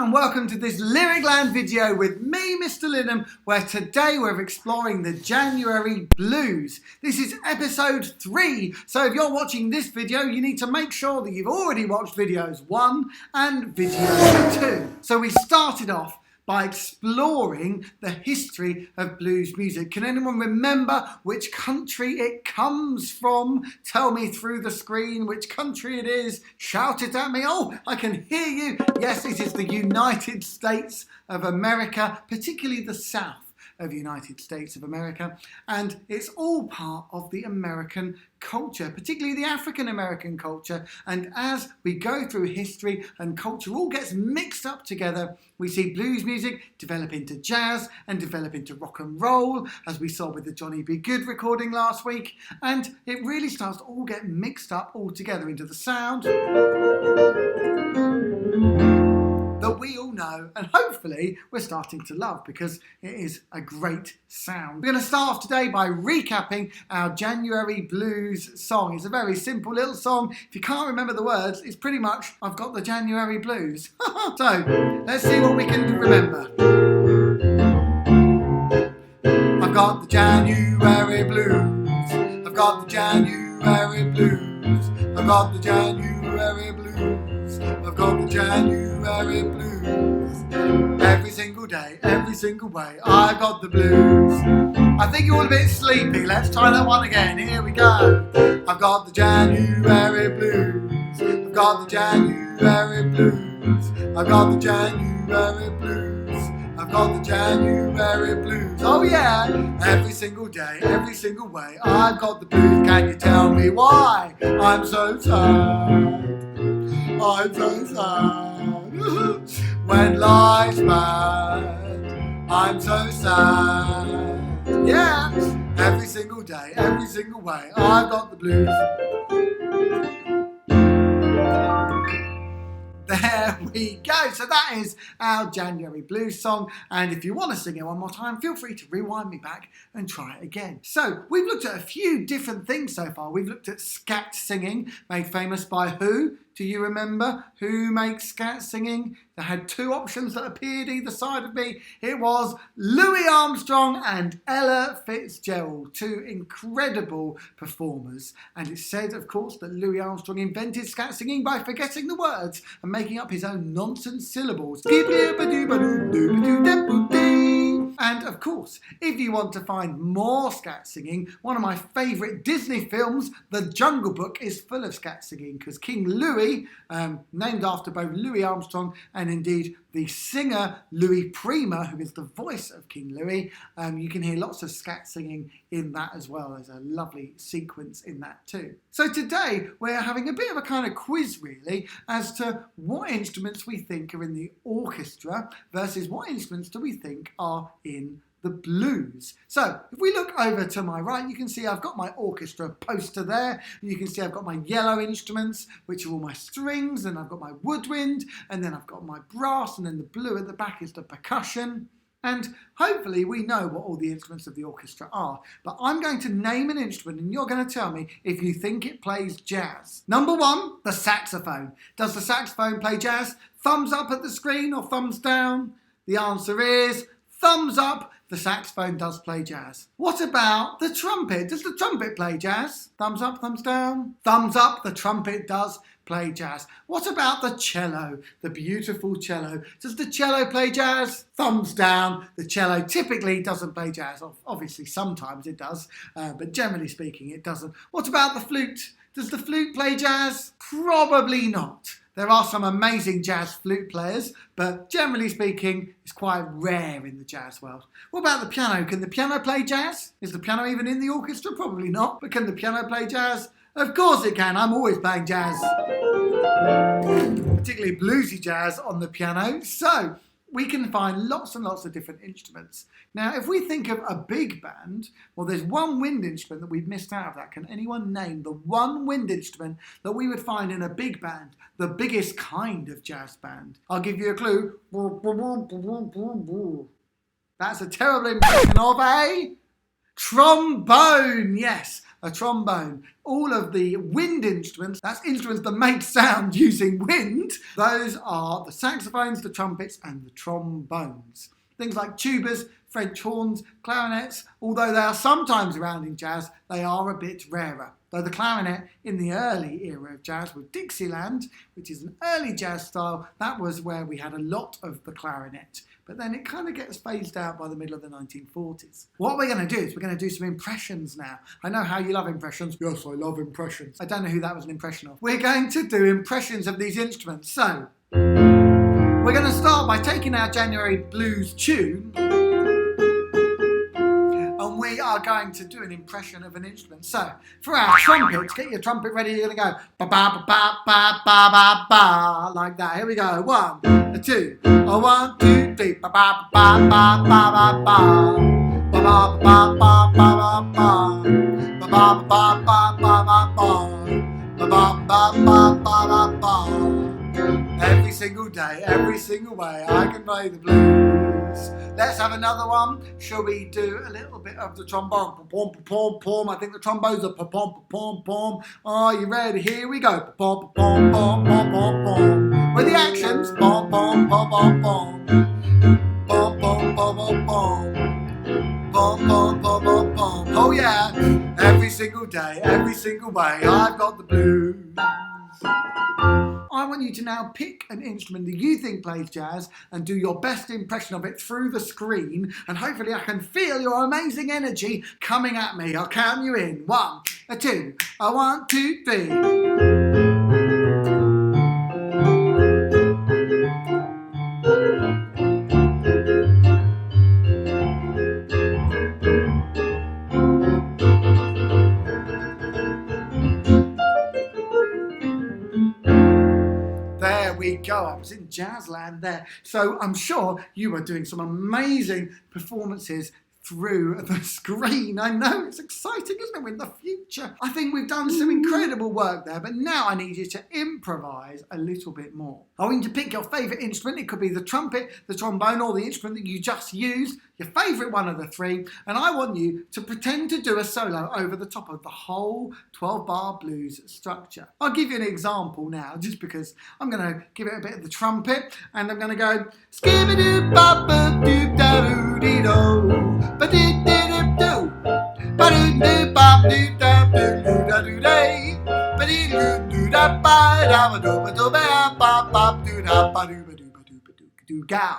and welcome to this LyricLand video with me, Mr. Linham, where today we're exploring the January blues. This is episode 3, so if you're watching this video, you need to make sure that you've already watched videos 1 and video 2. So we started off by exploring the history of blues music. Can anyone remember which country it comes from? Tell me through the screen which country it is. Shout it at me. Oh, I can hear you. Yes, it is the United States of America, particularly the South of the United States of America, and it's all part of the American culture, particularly the African American culture. And as we go through history and culture all gets mixed up together, we see blues music develop into jazz and develop into rock and roll, as we saw with the Johnny B. Good recording last week, and it really starts to all get mixed up all together into the sound that we all know and hopefully we're starting to love, because it is a great sound. We're going to start off today by recapping our January blues song. It's a very simple little song. If you can't remember the words, it's pretty much I've got the January blues. So let's see what we can remember. I've got the January blues. I've got the January blues. I've got the January blues. I've got the January blues. Every single day, every single way, I've got the blues. I think you're all a bit sleepy. Let's try that one again. Here we go. I've got the January blues. I've got the January blues. I've got the January blues. I've got the January blues. Oh yeah, every single day, every single way, I've got the blues. Can you tell me why I'm so sad? I'm so sad. When life's bad, I'm so sad. Yeah, every single day, every single way, I've got the blues. There we go. So that is our January blues song. And if you want to sing it one more time, feel free to rewind me back and try it again. So we've looked at a few different things so far. We've looked at scat singing, made famous by who? Do you remember who makes scat singing? They had 2 options that appeared either side of me. It was Louis Armstrong and Ella Fitzgerald, 2 incredible performers. And it's said, of course, that Louis Armstrong invented scat singing by forgetting the words and making up his own nonsense syllables. And of course, if you want to find more scat singing, one of my favourite Disney films, The Jungle Book, is full of scat singing, because King Louis, named after both Louis Armstrong and indeed the singer Louis Prima, who is the voice of King Louis, you can hear lots of scat singing in that as well. There's a lovely sequence in that too. So today we're having a bit of a kind of quiz really as to what instruments we think are in the orchestra versus what instruments do we think are in the blues. So if we look over to my right, you can see I've got my orchestra poster there. You can see I've got my yellow instruments, which are all my strings, and I've got my woodwind, and then I've got my brass, and then the blue at the back is the percussion. And hopefully we know what all the instruments of the orchestra are. But I'm going to name an instrument and you're going to tell me if you think it plays jazz. Number 1, the saxophone. Does the saxophone play jazz? Thumbs up at the screen or thumbs down? The answer is thumbs up. The saxophone does play jazz. What about the trumpet? Does the trumpet play jazz? Thumbs up, thumbs down? Thumbs up, the trumpet does play jazz. What about the cello? The beautiful cello. Does the cello play jazz? Thumbs down. The cello typically doesn't play jazz. Obviously, sometimes it does, but generally speaking, it doesn't. What about the flute? Does the flute play jazz? Probably not. There are some amazing jazz flute players, but generally speaking, it's quite rare in the jazz world. What about the piano? Can the piano play jazz? Is the piano even in the orchestra? Probably not. But can the piano play jazz? Of course it can. I'm always playing jazz. Particularly bluesy jazz on the piano. So we can find lots and lots of different instruments. Now, if we think of a big band, well, there's one wind instrument that we've missed out of that. Can anyone name the one wind instrument that we would find in a big band, the biggest kind of jazz band? I'll give you a clue. That's a terrible impression of a Trombone, yes, a trombone. All of the wind instruments, that's instruments that make sound using wind, those are the saxophones, the trumpets and the trombones. Things like tubas, French horns, clarinets, although they are sometimes around in jazz, they are a bit rarer. Though the clarinet in the early era of jazz with Dixieland, which is an early jazz style, that was where we had a lot of the clarinet. But then it kind of gets phased out by the middle of the 1940s. What we're going to do is we're going to do some impressions now. I know how you love impressions. Yes, I love impressions. I don't know who that was an impression of. We're going to do impressions of these instruments. So, we're going to start by taking our January Blues tune and we are going to do an impression of an instrument. So, for our trumpets, get your trumpet ready. You're going to go ba-ba-ba-ba-ba-ba-ba-ba, like that. Here we go. 1, 2, 1, 2, 3. Ba-ba-ba-ba-ba-ba-ba. Ba-ba-ba-ba-ba-ba-ba. Ba-ba-ba-ba-ba-ba-ba. Every single day, every single way, I can play the blues. Let's have another one. Shall we do a little bit of the trombone? Pom, pom, pom. I think the trombones are pom, pom, pom, pom. Are you ready? Here we go. Pom, pom, pom, pom, pom, pom. With the actions. Pom, pom, pom, pom, pom. Pom, pom, pom, pom, pom. Pom, pom, pom, pom, pom. Oh yeah. Every single day, every single way, I've got the blues. I want you to now pick an instrument that you think plays jazz and do your best impression of it through the screen, and hopefully I can feel your amazing energy coming at me. I'll count you in. 1, 2, 1, 2, 3. There we go. I was in Jazzland there. So I'm sure you were doing some amazing performances through the screen. I know, it's exciting, isn't it? We're in the future. I think we've done some incredible work there, but now I need you to improvise a little bit more. I want you to pick your favourite instrument. It could be the trumpet, the trombone, or the instrument that you just used, your favourite one of the three, and I want you to pretend to do a solo over the top of the whole 12-bar blues structure. I'll give you an example now, just because I'm going to give it a bit of the trumpet, and I'm going to go skibba-doo-bop-bop-doop-da-doo-dee-do, ba-doo-doo-doo-doo, ba-doo-doo-bop-doo-da-doo-doo-day, ba-doo-doo-da-ba-da-ba-doo-ba-doo-ba-doo-ba-doo-ba-doo-ba-doo-gow.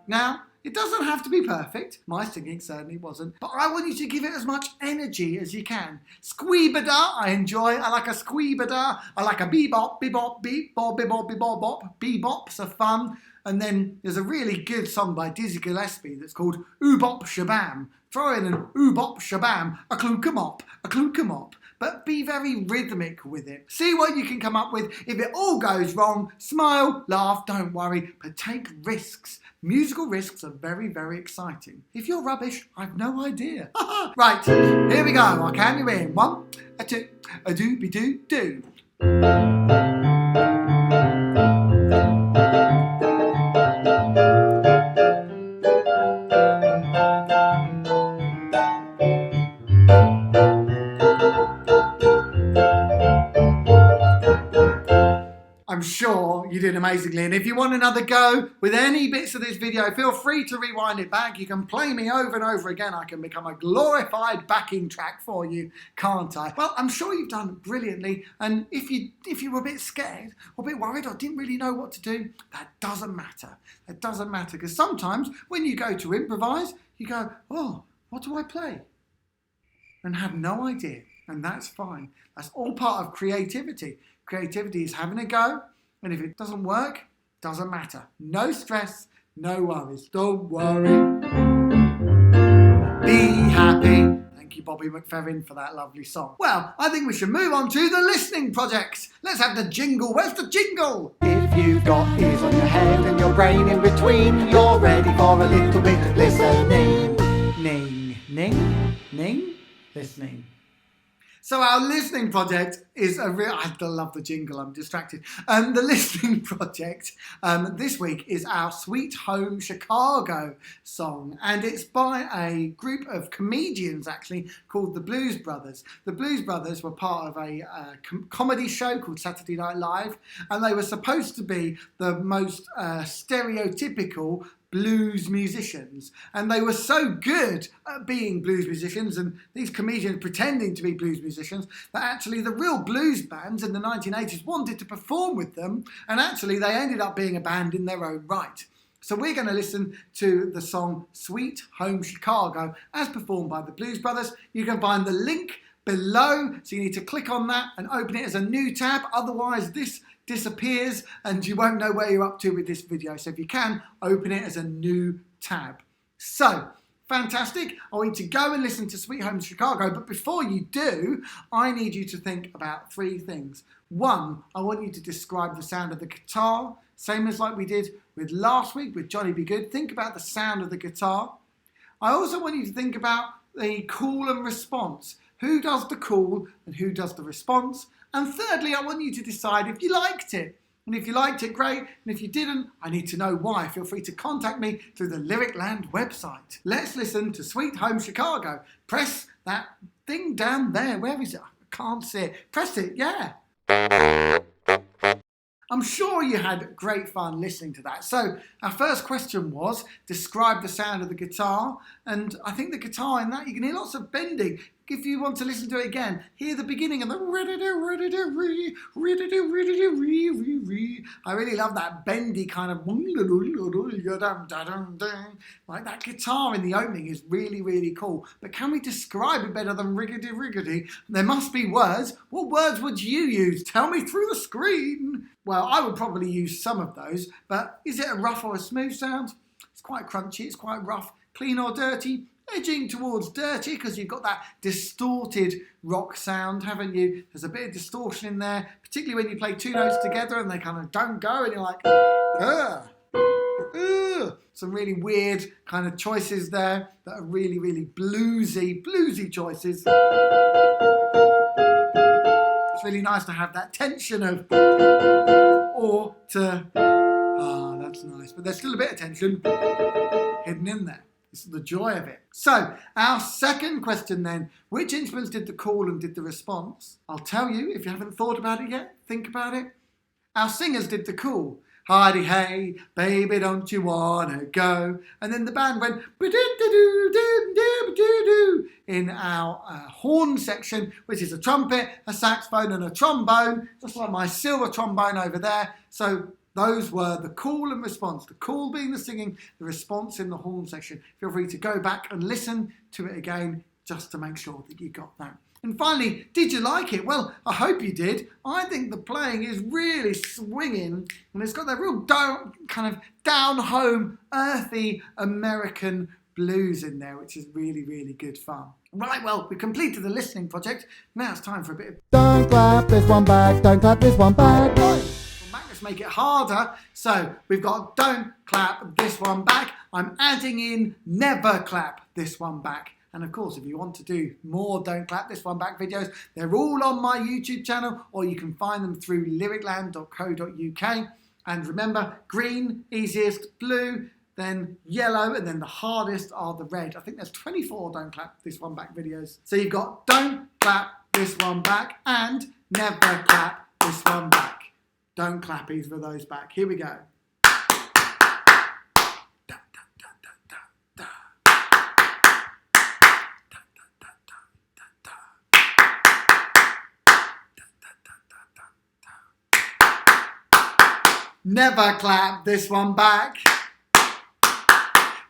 Now, it doesn't have to be perfect. My singing certainly wasn't. But I want you to give it as much energy as you can. Squeebada, I enjoy. I like a squeebada. I like a bebop, bebop, beep-bop, bebop, bebop, bop. Bebops are fun. And then there's a really good song by Dizzy Gillespie that's called Oobop Shabam. Throw in an Oobop Shabam, a klookamop, a klookamop. But be very rhythmic with it. See what you can come up with. If it all goes wrong, smile, laugh, don't worry, but take risks. Musical risks are very, very exciting. If you're rubbish, I've no idea. Right, here we go. I'll count you in. 1, 2, a doobie-doo-doo. I'm sure you did amazingly, and if you want another go with any bits of this video, feel free to rewind it back. You can play me over and over again. I can become a glorified backing track for you, can't I? Well, I'm sure you've done brilliantly, and if you were a bit scared or a bit worried or didn't really know what to do, that doesn't matter. That doesn't matter, because sometimes when you go to improvise, you go, oh, what do I play? And have no idea, and that's fine. That's all part of creativity. Creativity is having a go, and if it doesn't work, doesn't matter. No stress, no worries. Don't worry. Be happy. Thank you, Bobby McFerrin, for that lovely song. Well, I think we should move on to the listening projects. Let's have the jingle. Where's the jingle? If you've got ears on your head and your brain in between, you're ready for a little bit of listening. Ning, ning, ning, listening. So our listening project is a real... I love the jingle, I'm distracted. The listening project this week is our Sweet Home Chicago song. And it's by a group of comedians, actually, called the Blues Brothers. The Blues Brothers were part of a comedy show called Saturday Night Live. And they were supposed to be the most stereotypical blues musicians, and they were so good at being blues musicians and these comedians pretending to be blues musicians that actually the real blues bands in the 1980s wanted to perform with them, and actually they ended up being a band in their own right. So we're going to listen to the song Sweet Home Chicago as performed by the Blues Brothers. You can find the link below, so you need to click on that and open it as a new tab, otherwise this disappears and you won't know where you're up to with this video. So if you can, open it as a new tab. So, fantastic. I want you to go and listen to Sweet Home Chicago, but before you do, I need you to think about three things. One, I want you to describe the sound of the guitar, same as like we did with last week with Johnny B. Good. Think about the sound of the guitar. I also want you to think about the call and response. Who does the call and who does the response? And thirdly, I want you to decide if you liked it. And if you liked it, great. And if you didn't, I need to know why. Feel free to contact me through the LyricLand website. Let's listen to Sweet Home Chicago. Press that thing down there. Where is it? I can't see it. Press it, yeah. I'm sure you had great fun listening to that. So our first question was, describe the sound of the guitar. And I think the guitar in that, you can hear lots of bending. If you want to listen to it again, hear the beginning of the I really love that bendy kind of like that guitar in the opening is really, really cool. But can we describe it better than riggedy riggedy? There must be words. What words would you use? Tell me through the screen. Well, I would probably use some of those, but is it a rough or a smooth sound? It's quite crunchy, it's quite rough. Clean or dirty? Edging towards dirty because you've got that distorted rock sound, haven't you? There's a bit of distortion in there, particularly when you play two notes together and they kind of don't go and you're like, ugh, ugh. Some really weird kind of choices there that are really, really bluesy choices. It's really nice to have that tension of or to, ah, that's nice. But there's still a bit of tension hidden in there. It's the joy of it. So, our second question then, which instruments did the call and did the response? I'll tell you, if you haven't thought about it yet, think about it. Our singers did the call. Heidi hey, baby, don't you wanna go? And then the band went in our horn section, which is a trumpet, a saxophone and a trombone, just like my silver trombone over there. So those were the call and response. The call being the singing, the response in the horn section. Feel free to go back and listen to it again just to make sure that you got that. And finally, did you like it? Well, I hope you did. I think the playing is really swinging and it's got that real down home, earthy American blues in there, which is really, really good fun. Right, well, we completed the listening project. Now it's time for a bit of... Don't clap this one back, don't clap this one back. Let's make it harder. So we've got don't clap this one back. I'm adding in never clap this one back. And of course, if you want to do more Don't Clap This One Back videos, they're all on my YouTube channel, or you can find them through lyricland.co.uk. And remember, green, easiest, blue, then yellow, and then the hardest are the red. I think there's 24 Don't Clap This One Back videos. So you've got Don't Clap This One Back and Never Clap This One Back. Don't clap either of those back. Here we go. Never clap this one back.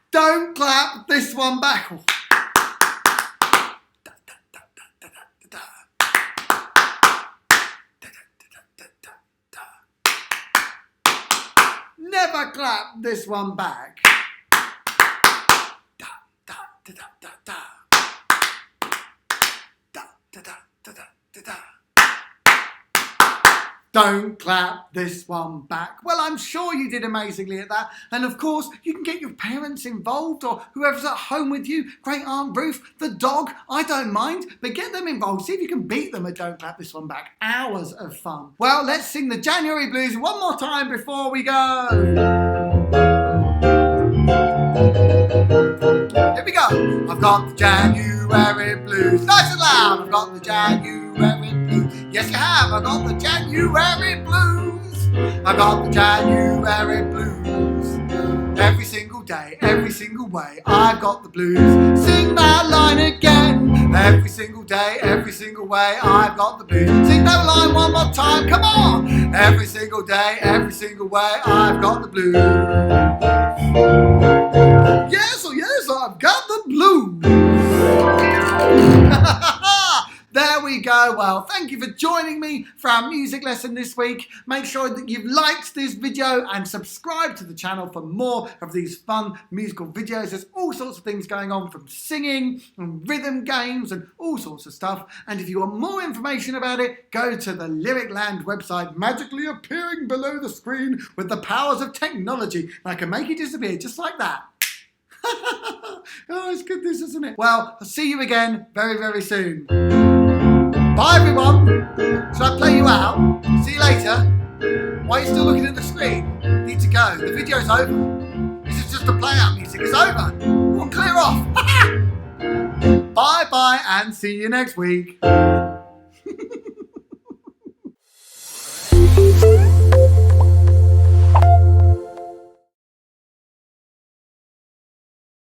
Don't clap this one back. Never clap this one back. Don't clap this one back. Well, I'm sure you did amazingly at that. And of course, you can get your parents involved or whoever's at home with you. Great Aunt Ruth, the dog, I don't mind. But get them involved. See if you can beat them at Don't Clap This One Back. Hours of fun. Well, let's sing the January Blues one more time before we go. Here we go. I've got the January blues. Nice and loud. I've got the January blues. Yes, you have. I've got the January blues. I've got the January blues. Every single day, every single way, I've got the blues. Sing that line again. Every single day, every single way, I've got the blues. Sing that line one more time. Come on. Every single day, every single way, I've got the blues. Yes, oh yes, I've got the blues. There we go. Well, thank you for joining me for our music lesson this week. Make sure that you've liked this video and subscribe to the channel for more of these fun musical videos. There's all sorts of things going on, from singing and rhythm games and all sorts of stuff. And if you want more information about it, go to the LyricLand website, magically appearing below the screen with the powers of technology. And I can make it disappear just like that. Oh, it's good this, isn't it? Well, I'll see you again very, very soon. Bye, everyone. Should I play you out? See you later. Why are you still looking at the screen? Need to go. The video's over. This is just the play out music. It's over. Come on, clear off. Bye-bye and see you next week.